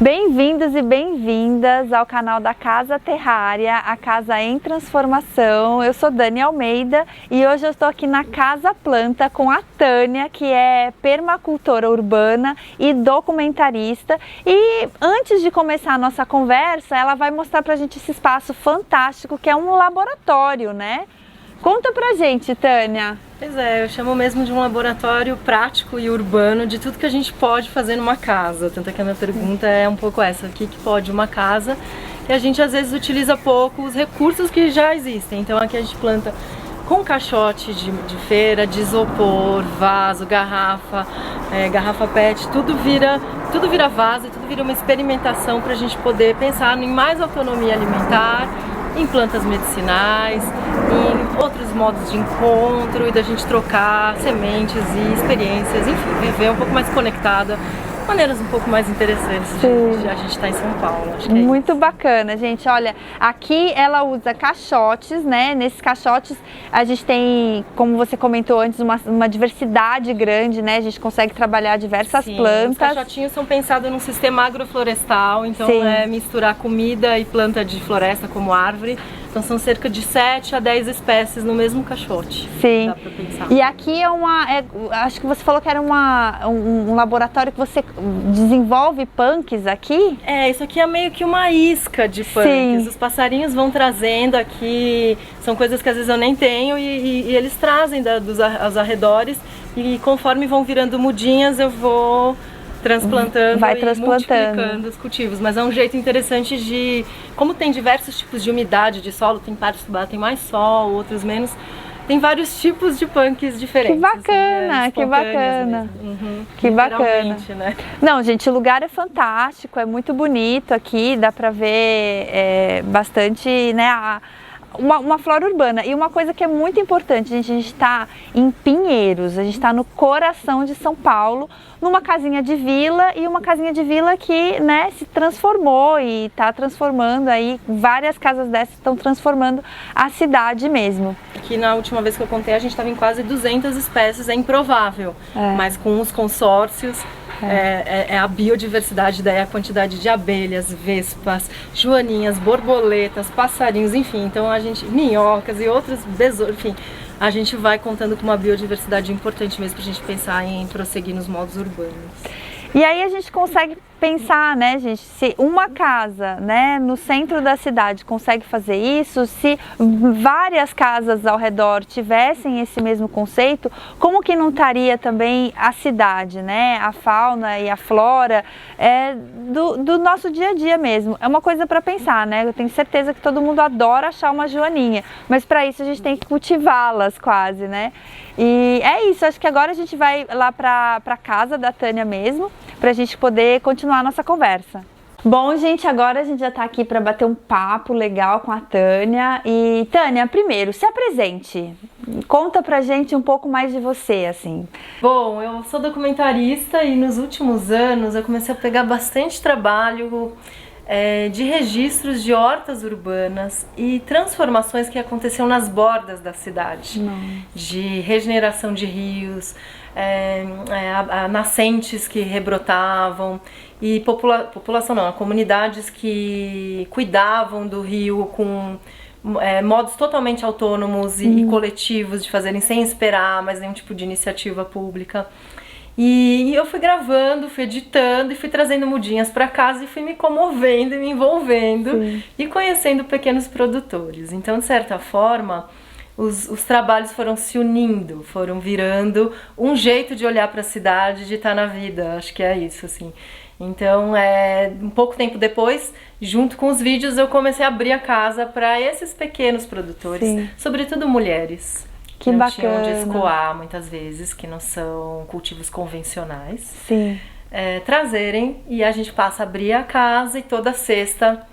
Bem-vindos e bem-vindas ao canal da Casa Terrária, a casa em transformação. Eu sou Dani Almeida e hoje eu estou aqui na Casa Planta com a Tânia, que é permacultora urbana e documentarista. E antes de começar a nossa conversa, ela vai mostrar pra gente esse espaço fantástico que é um laboratório, né? Conta pra gente, Tânia. Pois é, eu chamo mesmo de um laboratório prático e urbano de tudo que a gente pode fazer numa casa. Tanto é que a minha pergunta é um pouco essa: o que pode uma casa? E a gente às vezes utiliza pouco os recursos que já existem. Então aqui a gente planta com caixote de feira, de isopor, vaso, garrafa, garrafa PET, tudo vira vaso, tudo vira uma experimentação para a gente poder pensar em mais autonomia alimentar, em plantas medicinais, em outros modos de encontro e da gente trocar sementes e experiências, enfim, viver um pouco mais conectada, maneiras um pouco mais interessantes de a gente estar em São Paulo. Acho que muito bacana, gente. Olha, aqui ela usa caixotes, né? Nesses caixotes a gente tem, como você comentou antes, uma diversidade grande, né? A gente consegue trabalhar diversas plantas. Os caixotinhos são pensados num sistema agroflorestal, então é misturar comida e planta de floresta como árvore. Então são cerca de 7 a 10 espécies no mesmo caixote. Sim. Dá pra pensar. E aqui acho que você falou que era um laboratório que você desenvolve punks aqui? Isso aqui é meio que uma isca de punks. Sim. Os passarinhos vão trazendo aqui, são coisas que às vezes eu nem tenho e eles trazem dos arredores e conforme vão virando mudinhas eu vou transplantando e multiplicando os cultivos, mas é um jeito interessante de, como tem diversos tipos de umidade de solo, tem partes que batem mais sol, outros menos, tem vários tipos de punks diferentes. Que bacana, assim, que bacana. Que bacana. Né? Não, gente, o lugar é fantástico, é muito bonito aqui, dá pra ver bastante, né, uma flora urbana. E uma coisa que é muito importante, gente, a gente está em Pinheiros, a gente está no coração de São Paulo, numa casinha de vila, e uma casinha de vila que, né, se transformou e está transformando aí, várias casas dessas estão transformando a cidade mesmo. Aqui na última vez que eu contei a gente estava em quase 200 espécies, é improvável, mas com os consórcios a biodiversidade, daí a quantidade de abelhas, vespas, joaninhas, borboletas, passarinhos, enfim, então a gente, minhocas e outros besouros, enfim, a gente vai contando com uma biodiversidade importante mesmo pra gente pensar em prosseguir nos modos urbanos. E aí a gente consegue pensar, né, gente, se uma casa, né, no centro da cidade consegue fazer isso, se várias casas ao redor tivessem esse mesmo conceito, como que não estaria também a cidade, né, a fauna e a flora do nosso dia a dia mesmo. É uma coisa para pensar, né, eu tenho certeza que todo mundo adora achar uma joaninha, mas para isso a gente tem que cultivá-las quase, né. E é isso, acho que agora a gente vai lá para casa da Tânia mesmo, para a gente poder continuar a nossa conversa. Bom, gente, agora a gente já está aqui para bater um papo legal com a Tânia. E Tânia, primeiro, se apresente. Conta pra gente um pouco mais de você, assim. Bom, eu sou documentarista e nos últimos anos eu comecei a pegar bastante trabalho de registros de hortas urbanas e transformações que aconteciam nas bordas da cidade, de regeneração de rios, nascentes que rebrotavam e população não, comunidades que cuidavam do rio com modos totalmente autônomos e coletivos de fazerem sem esperar mais nenhum tipo de iniciativa pública. E eu fui gravando, fui editando e fui trazendo mudinhas para casa e fui me comovendo e me envolvendo e conhecendo pequenos produtores. Então, de certa forma, os trabalhos foram se unindo, foram virando um jeito de olhar para a cidade, de estar na vida. Acho que é isso, assim. Então, um pouco tempo depois, junto com os vídeos, eu comecei a abrir a casa para esses pequenos produtores, sobretudo mulheres. Que não bacana. Tinham onde escoar muitas vezes, que não são cultivos convencionais. Sim. Trazerem e a gente passa a abrir a casa e toda sexta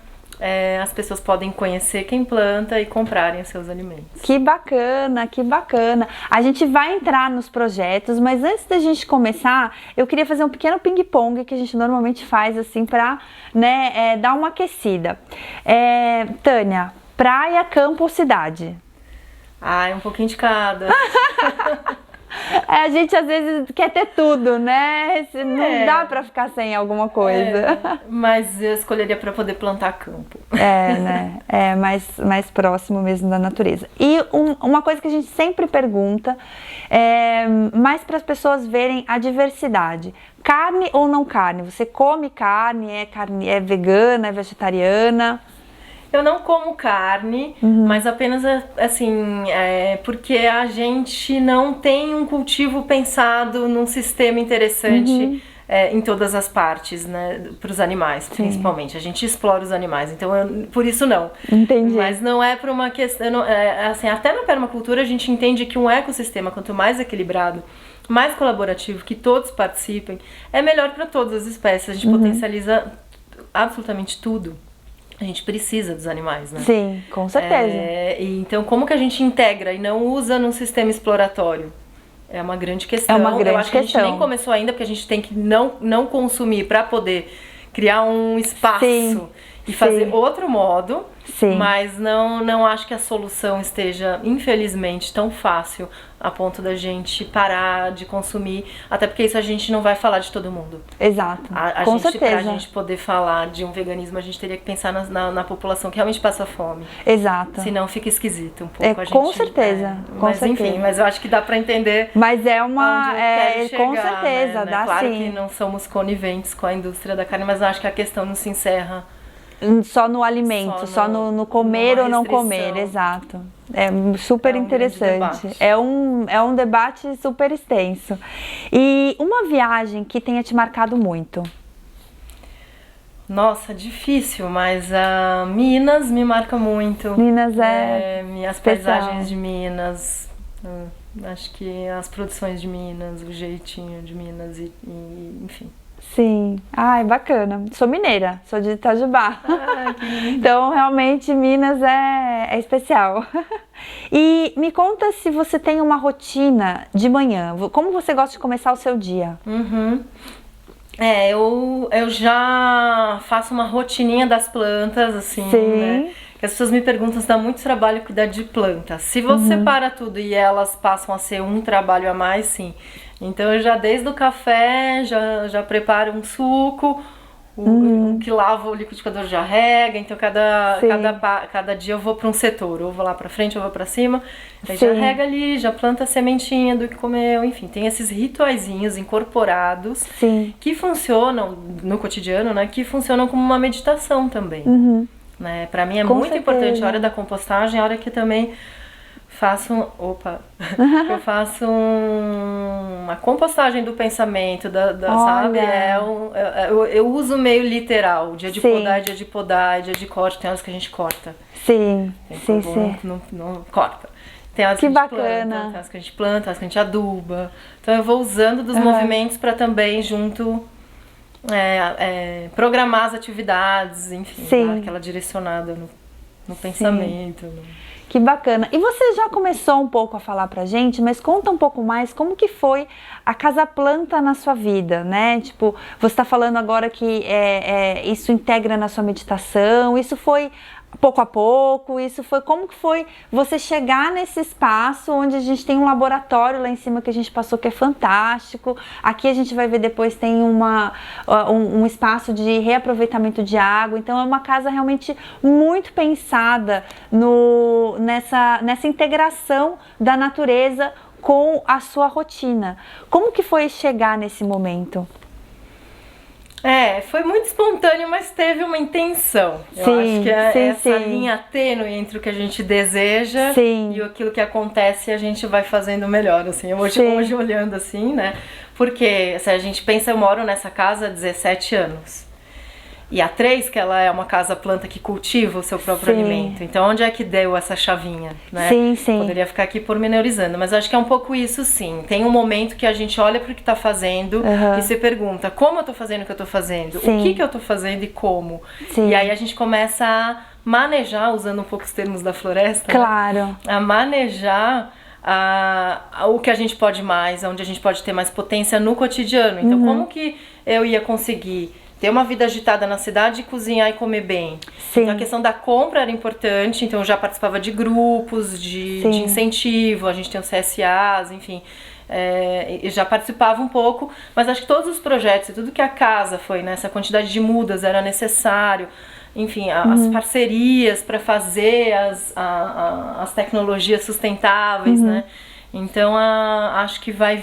as pessoas podem conhecer quem planta e comprarem os seus alimentos. Que bacana, que bacana. A gente vai entrar nos projetos, mas antes da gente começar, eu queria fazer um pequeno ping-pong que a gente normalmente faz assim para, né, dar uma aquecida. Tânia, praia, campo ou cidade? Um pouquinho de cada. A gente às vezes quer ter tudo, né? Não dá pra ficar sem alguma coisa. Mas eu escolheria para poder plantar campo. Né? É mais próximo mesmo da natureza. E uma coisa que a gente sempre pergunta, mais para as pessoas verem a diversidade. Carne ou não carne? Você come carne, é vegana, é vegetariana? Eu não como carne, mas apenas assim, porque a gente não tem um cultivo pensado num sistema interessante em todas as partes, né, para os animais, principalmente. A gente explora os animais, então por isso não. Entendi. Mas não é por uma questão, assim, até na permacultura a gente entende que um ecossistema, quanto mais equilibrado, mais colaborativo, que todos participem, é melhor para todas as espécies. A gente potencializa absolutamente tudo. A gente precisa dos animais, né? Sim, com certeza. Então, como que a gente integra e não usa num sistema exploratório? É uma grande questão. Eu acho que a gente nem começou ainda, porque a gente tem que não consumir para poder criar um espaço e fazer outro modo. Mas não acho que a solução esteja, infelizmente, tão fácil a ponto da gente parar de consumir, até porque isso a gente não vai falar de todo mundo. Exato, com certeza. Pra gente poder falar de um veganismo, a gente teria que pensar na população que realmente passa fome. Exato. Senão fica esquisito um pouco. Com certeza. Enfim, mas eu acho que dá pra entender. Mas é uma... chegar, com certeza, né? dá Claro sim. que não somos coniventes com a indústria da carne, mas eu acho que a questão não se encerra só no alimento, só no comer ou não comer, exato. É super interessante. É um debate super extenso. E uma viagem que tenha te marcado muito? Nossa, difícil, mas Minas me marca muito. Minas as paisagens de Minas. Acho que as produções de Minas, o jeitinho de Minas e enfim. Sim. Ai, bacana. Sou mineira, sou de Itajubá. Então, realmente, Minas é especial. E me conta se você tem uma rotina de manhã. Como você gosta de começar o seu dia? Eu já faço uma rotininha das plantas, assim, né? Que as pessoas me perguntam se dá muito trabalho cuidar de plantas. Se você para tudo e elas passam a ser um trabalho a mais, sim. Então eu já desde o café já preparo um suco, o que lava o liquidificador já rega, então cada dia eu vou para um setor, ou vou lá para frente ou vou para cima, aí já rega ali, já planta a sementinha do que comeu, enfim, tem esses rituaizinhos incorporados que funcionam no cotidiano, né, que funcionam como uma meditação também. Né? Para mim é muito importante a hora da compostagem, a hora que também eu faço uma compostagem do pensamento, sabe? Eu uso meio literal, dia de podar, dia de podar, dia de corte, tem horas que a gente corta. Sim. Não corta. Tem horas que a gente planta, tem horas que a gente planta, tem horas que a gente aduba. Então eu vou usando dos movimentos para também junto programar as atividades, enfim, dar aquela direcionada no pensamento. Que bacana. E você já começou um pouco a falar pra gente, mas conta um pouco mais como que foi a Casa Planta na sua vida, né? Tipo, você tá falando agora que isso integra na sua meditação, isso foi pouco a pouco, como que foi você chegar nesse espaço onde a gente tem um laboratório lá em cima que a gente passou que é fantástico, aqui a gente vai ver depois tem um espaço de reaproveitamento de água, então é uma casa realmente muito pensada nessa integração da natureza com a sua rotina. Como que foi chegar nesse momento? Foi muito espontâneo, mas teve uma intenção. Eu acho que essa linha tênue entre o que a gente deseja e aquilo que acontece, a gente vai fazendo melhor, assim. Hoje olhando assim, né? Porque se a gente pensa, eu moro nessa casa há 17 anos. E há 3 que ela é uma casa planta que cultiva o seu próprio alimento. Então, onde é que deu essa chavinha, né? Poderia ficar aqui pormenorizando, mas acho que é um pouco isso, sim. Tem um momento que a gente olha para o que está fazendo e se pergunta como eu estou fazendo o que eu estou fazendo, o que eu estou fazendo e como. E aí a gente começa a manejar, usando um pouco os termos da floresta, né? A manejar o que a gente pode mais, onde a gente pode ter mais potência no cotidiano. Então, como que eu ia conseguir ter uma vida agitada na cidade, cozinhar e comer bem? Então a questão da compra era importante, então eu já participava de grupos de incentivo, a gente tem os CSAs, enfim. e já participava um pouco, mas acho que todos os projetos e tudo que a casa foi, né, essa quantidade de mudas era necessário, enfim, as parcerias para fazer as tecnologias sustentáveis, né? Então acho que vai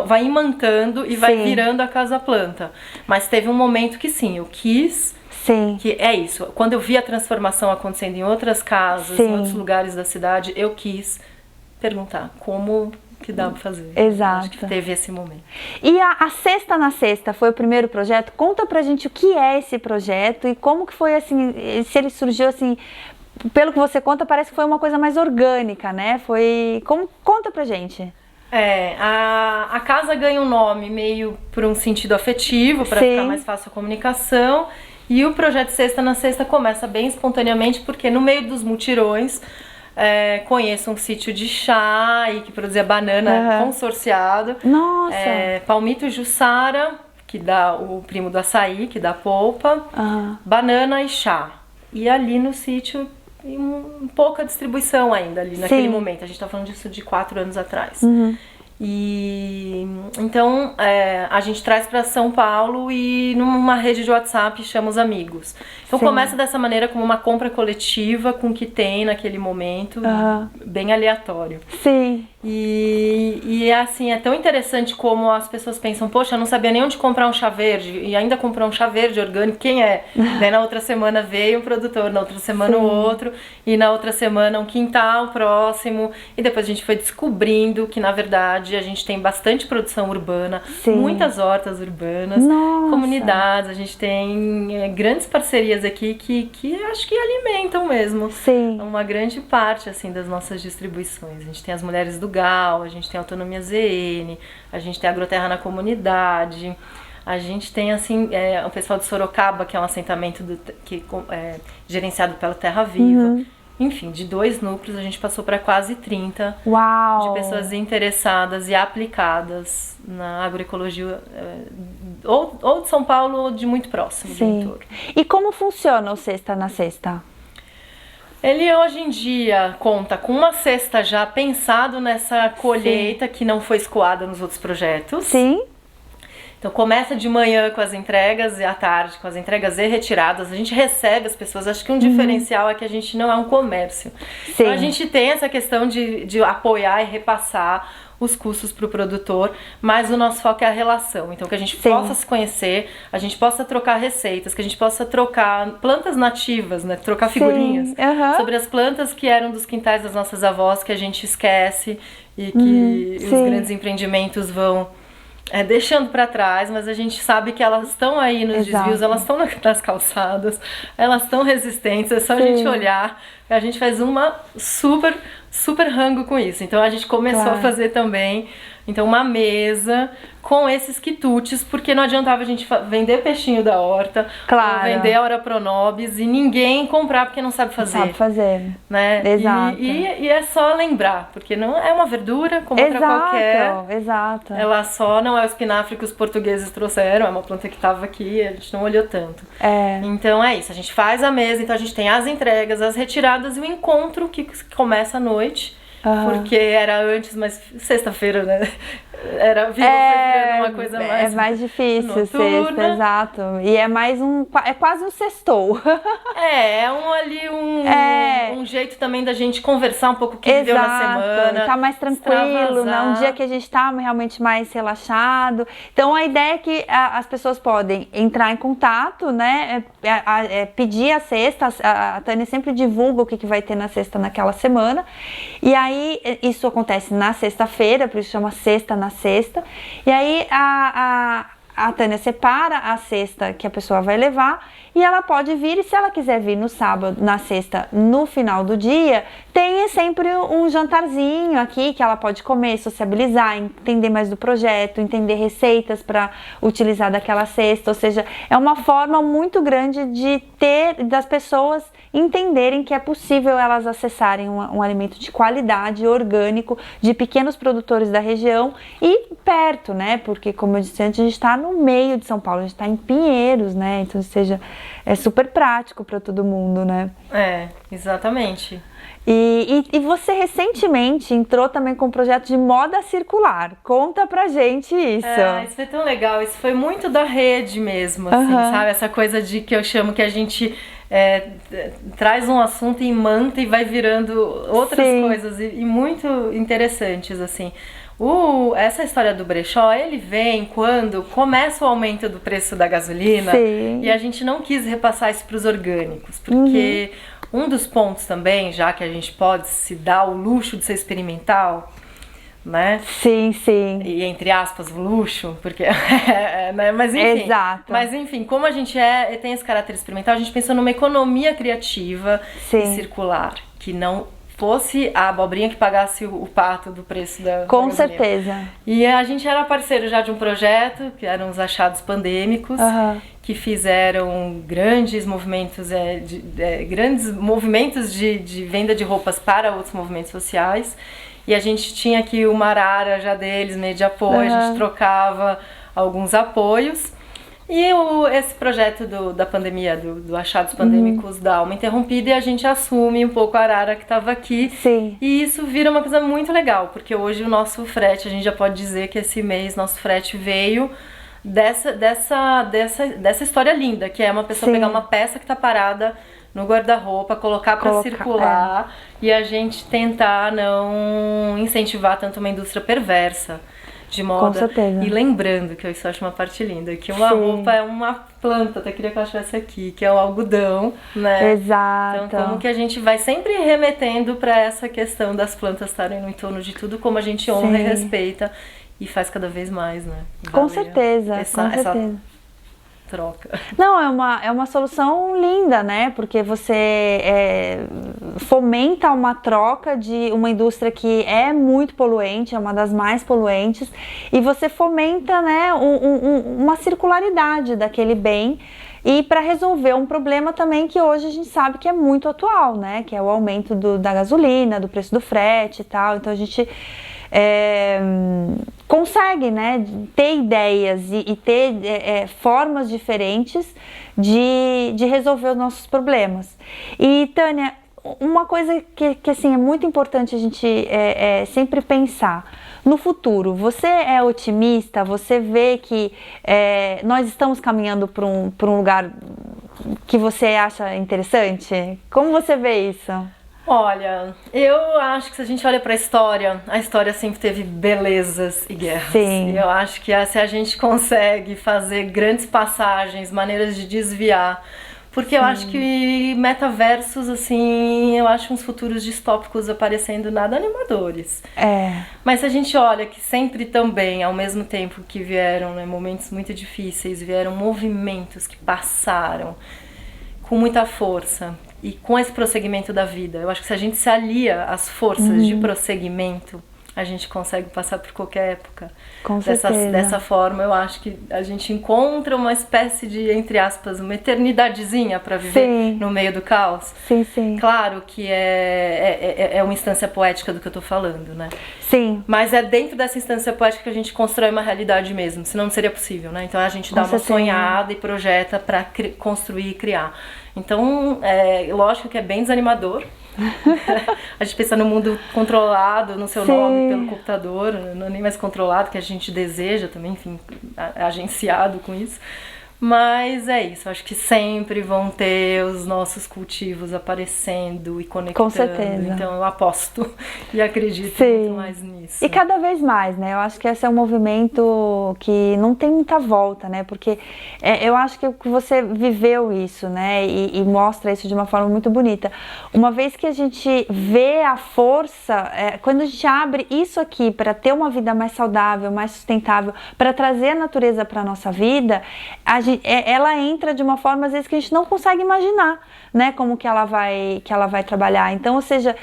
vai imantando e vai virando a casa planta. Mas teve um momento que sim, eu quis. Sim. Que é isso. Quando eu vi a transformação acontecendo em outras casas, em outros lugares da cidade, eu quis perguntar como que dá pra fazer. Exato. Acho que teve esse momento. E a Cesta na Cesta foi o primeiro projeto? Conta pra gente o que é esse projeto e como que foi assim, se ele surgiu assim, pelo que você conta, parece que foi uma coisa mais orgânica, né? Conta pra gente. A casa ganha um nome meio por um sentido afetivo, para ficar mais fácil a comunicação. E o projeto Cesta na Cesta começa bem espontaneamente, porque no meio dos mutirões, conheço um sítio de chá e que produzia banana consorciado. Nossa! Palmito Jussara, que dá o primo do açaí, que dá polpa, banana e chá. E ali no sítio, pouca distribuição ainda ali naquele momento. A gente tá falando disso de 4 anos atrás. E então a gente traz para São Paulo e numa rede de WhatsApp chama os amigos. Então começa dessa maneira, como uma compra coletiva com o que tem naquele momento, bem aleatório. Sim. E assim, é tão interessante como as pessoas pensam, poxa, eu não sabia nem onde comprar um chá verde, e ainda comprou um chá verde orgânico, quem é? Daí na outra semana veio um produtor, na outra semana o outro, e na outra semana um quintal próximo, e depois a gente foi descobrindo que na verdade a gente tem bastante produção urbana, muitas hortas urbanas, comunidades, a gente tem grandes parcerias aqui que acho que alimentam mesmo uma grande parte assim das nossas distribuições. A gente tem as Mulheres do Gal, a gente tem a Autonomia ZN, a gente tem a Agroterra na Comunidade, a gente tem assim o pessoal de Sorocaba, que é um assentamento gerenciado pela Terra Viva. Enfim, de 2 núcleos a gente passou para quase 30 de pessoas interessadas e aplicadas na agroecologia, ou de São Paulo ou de muito próximo do entorno. E como funciona o Cesta na Cesta? Ele hoje em dia conta com uma cesta já pensado nessa colheita que não foi escoada nos outros projetos. Sim. Então começa de manhã com as entregas e à tarde com as entregas e retiradas. A gente recebe as pessoas. Acho que um diferencial é que a gente não é um comércio. Então a gente tem essa questão de apoiar e repassar os custos para o produtor, mas o nosso foco é a relação. Então que a gente possa se conhecer, a gente possa trocar receitas, que a gente possa trocar plantas nativas, né? Trocar figurinhas sobre as plantas que eram dos quintais das nossas avós, que a gente esquece e que os grandes empreendimentos vão deixando para trás, mas a gente sabe que elas estão aí nos desvios, elas estão nas calçadas, elas estão resistentes, é só a gente olhar. A gente faz uma super rango com isso. Então a gente começou a fazer também uma mesa com esses quitutes, porque não adiantava a gente vender peixinho da horta, ou vender a Ora Pronobis e ninguém comprar porque não sabe fazer. Não sabe fazer. Né? Exato. E é só lembrar, porque não é uma verdura como outra qualquer. Exato. Ela só não é o espinafre que os portugueses trouxeram, é uma planta que estava aqui, a gente não olhou tanto. Então é isso, a gente faz a mesa, então a gente tem as entregas, as retiradas e o encontro que começa à noite. Porque era antes, mas sexta-feira, né? Foi virando uma coisa mais... É mais difícil, noturna. Sexta, exato. E é mais é quase um sextou. Um jeito também da gente conversar um pouco o que viveu na semana. Tá mais tranquilo, né? Um dia que a gente tá realmente mais relaxado. Então a ideia é que as pessoas podem entrar em contato, né? Pedir a cesta, a Tânia sempre divulga o que vai ter na cesta naquela semana. E aí isso acontece na sexta-feira, por isso chama Cesta na Cesta. E aí a Tânia separa a cesta que a pessoa vai levar e ela pode vir, e se ela quiser vir no sábado, na sexta, no final do dia, tem sempre um jantarzinho aqui que ela pode comer, sociabilizar, entender mais do projeto, entender receitas para utilizar daquela cesta. Ou seja, é uma forma muito grande das pessoas entenderem que é possível elas acessarem um alimento de qualidade, orgânico, de pequenos produtores da região e perto, né? Porque, como eu disse antes, a gente está no meio de São Paulo, a gente está em Pinheiros, né? Então, ou seja, é super prático para todo mundo, né? Exatamente. E você recentemente entrou também com um projeto de moda circular. Conta pra gente isso. Isso foi tão legal, isso foi muito da rede mesmo, assim, sabe? Essa coisa de que eu chamo que a gente traz um assunto em manta e vai virando outras coisas e muito interessantes, assim. Essa história do brechó, ele vem quando começa o aumento do preço da gasolina e a gente não quis repassar isso para os orgânicos, porque um dos pontos também, já que a gente pode se dar o luxo de ser experimental, né? Sim. E entre aspas, o luxo, porque né? Mas enfim. Exato. Mas enfim, como a gente tem esse caráter experimental, a gente pensou numa economia criativa e circular, que não fosse a abobrinha que pagasse o pato do preço da Com gasolina. certeza. E a gente era parceiro já de um projeto, que eram os achados pandêmicos, que fizeram grandes movimentos, de venda de roupas para outros movimentos sociais. E a gente tinha aqui uma arara já deles, meio de apoio, a gente trocava alguns apoios. E esse projeto da pandemia, do Achados Pandêmicos, dá uma interrompida e a gente assume um pouco a arara que estava aqui. Sim. E isso vira uma coisa muito legal, porque hoje o nosso frete, a gente já pode dizer que esse mês nosso frete veio dessa história linda, que é uma pessoa pegar uma peça que está parada no guarda-roupa, colocar para circular e a gente tentar não incentivar tanto uma indústria perversa de moda. Com certeza. E lembrando, que eu isso acho uma parte linda, que uma roupa é uma planta, até queria que eu achasse aqui, que é o algodão, né? Exato. Então, como que a gente vai sempre remetendo para essa questão das plantas estarem no entorno de tudo, como a gente honra e respeita e faz cada vez mais, né? Com certeza, essa troca. Não, é uma solução linda, né? Porque você fomenta uma troca de uma indústria que é muito poluente, é uma das mais poluentes, e você fomenta, né, uma circularidade daquele bem e para resolver um problema também que hoje a gente sabe que é muito atual, né? Que é o aumento da gasolina, do preço do frete e tal. Então a gente consegue, né, ter ideias e ter formas diferentes de resolver os nossos problemas. E Tânia, uma coisa que assim, é muito importante a gente sempre pensar. No futuro, você é otimista? Você vê que nós estamos caminhando para um lugar que você acha interessante? Como você vê isso? Olha, eu acho que se a gente olha para a história sempre teve belezas e guerras. Sim. E eu acho que se a gente consegue fazer grandes passagens, maneiras de desviar, porque eu acho que metaversos, assim, eu acho uns futuros distópicos aparecendo nada animadores. Mas se a gente olha que sempre também, ao mesmo tempo que vieram, né, momentos muito difíceis, vieram movimentos que passaram com muita força. E com esse prosseguimento da vida, eu acho que se a gente se alia às forças de prosseguimento, a gente consegue passar por qualquer época. Com certeza. Dessa forma, eu acho que a gente encontra uma espécie de, entre aspas, uma eternidadezinha para viver no meio do caos. Sim. Claro que é uma instância poética do que eu tô falando, né? Sim. Mas é dentro dessa instância poética que a gente constrói uma realidade mesmo, senão não seria possível, né? Então a gente dá uma sonhada e projeta para construir e criar. Então, lógico que é bem desanimador. A gente pensa no mundo controlado, no seu nome pelo computador, não é nem mais controlado, que a gente deseja também, enfim, agenciado com isso. Mas é isso, acho que sempre vão ter os nossos cultivos aparecendo e conectando. Com certeza. Então eu aposto e acredito muito mais nisso. E cada vez mais, né? Eu acho que esse é um movimento que não tem muita volta, né? Porque eu acho que você viveu isso, né? E mostra isso de uma forma muito bonita. Uma vez que a gente vê a força, quando a gente abre isso aqui para ter uma vida mais saudável, mais sustentável, para trazer a natureza para a nossa vida, a gente ela entra de uma forma, às vezes, que a gente não consegue imaginar, né, como que ela vai trabalhar. Então, ou seja,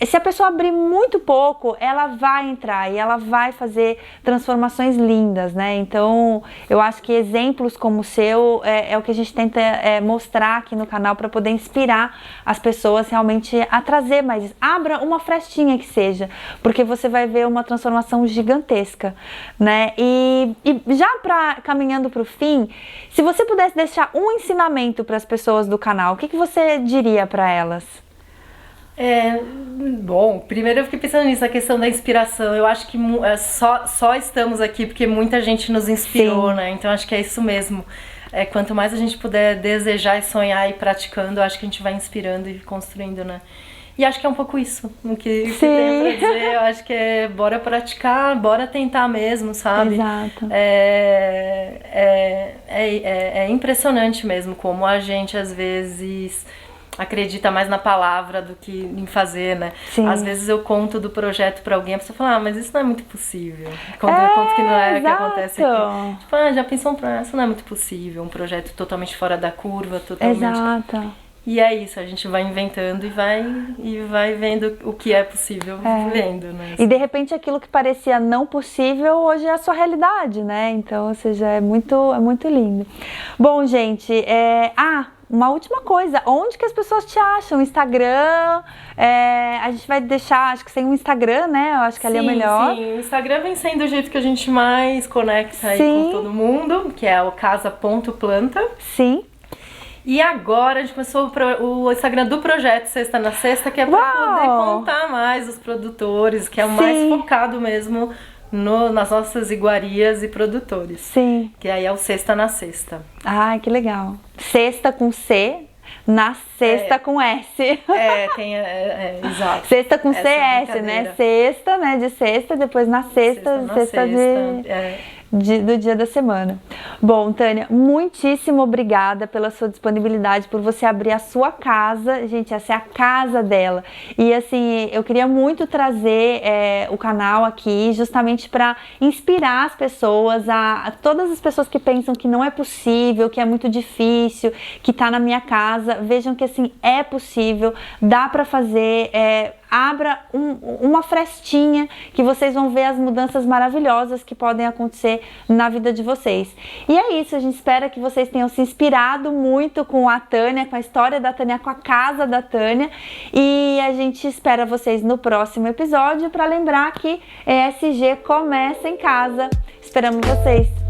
se a pessoa abrir muito pouco, ela vai entrar e ela vai fazer transformações lindas, né? Então, eu acho que exemplos como o seu é o que a gente tenta mostrar aqui no canal para poder inspirar as pessoas realmente a trazer mais. Abra uma frestinha que seja, porque você vai ver uma transformação gigantesca, né? E já caminhando para o fim, se você pudesse deixar um ensinamento para as pessoas do canal, o que você diria para elas? Bom, primeiro eu fiquei pensando nisso, a questão da inspiração. Eu acho que só estamos aqui porque muita gente nos inspirou, né? Então acho que é isso mesmo. Quanto mais a gente puder desejar e sonhar e praticando, eu acho que a gente vai inspirando e construindo, né? E acho que é um pouco isso o que tem pra dizer. Eu acho que bora praticar, bora tentar mesmo, sabe? Exato. É impressionante mesmo como a gente às vezes acredita mais na palavra do que em fazer, né? Sim. Às vezes eu conto do projeto pra alguém, a pessoa fala, mas isso não é muito possível. Quando eu conto que não é o que acontece aqui. Tipo, já pensou isso não é muito possível, um projeto totalmente fora da curva, totalmente... Exato. E é isso, a gente vai inventando e vai vendo o que é possível vendo, né? E de repente aquilo que parecia não possível, hoje é a sua realidade, né? Então, ou seja, é muito lindo. Bom, gente, uma última coisa, onde que as pessoas te acham? Instagram, a gente vai deixar, acho que sem o Instagram, né? Eu acho que ali é melhor. Sim, o Instagram vem sendo o jeito que a gente mais conecta aí com todo mundo, que é o casa.planta. Sim. E agora a gente começou o Instagram do projeto Sexta na Sexta, que é para poder contar mais os produtores, que é o mais focado mesmo nas nossas iguarias e produtores. Sim. Que aí é o Sexta na Sexta. Ai, que legal. Sexta com C, na sexta com S. Exato. Sexta com CS, né? Sexta, né? De sexta, depois na sexta do dia da semana. Bom, Tânia, muitíssimo obrigada pela sua disponibilidade, por você abrir a sua casa. Gente, essa é a casa dela. E assim, eu queria muito trazer o canal aqui justamente para inspirar as pessoas, a todas as pessoas que pensam que não é possível, que é muito difícil, que tá na minha casa. Vejam que assim, é possível, dá para fazer. Abra uma frestinha que vocês vão ver as mudanças maravilhosas que podem acontecer na vida de vocês. E é isso, a gente espera que vocês tenham se inspirado muito com a Tânia, com a história da Tânia, com a casa da Tânia. E a gente espera vocês no próximo episódio para lembrar que ESG começa em casa. Esperamos vocês!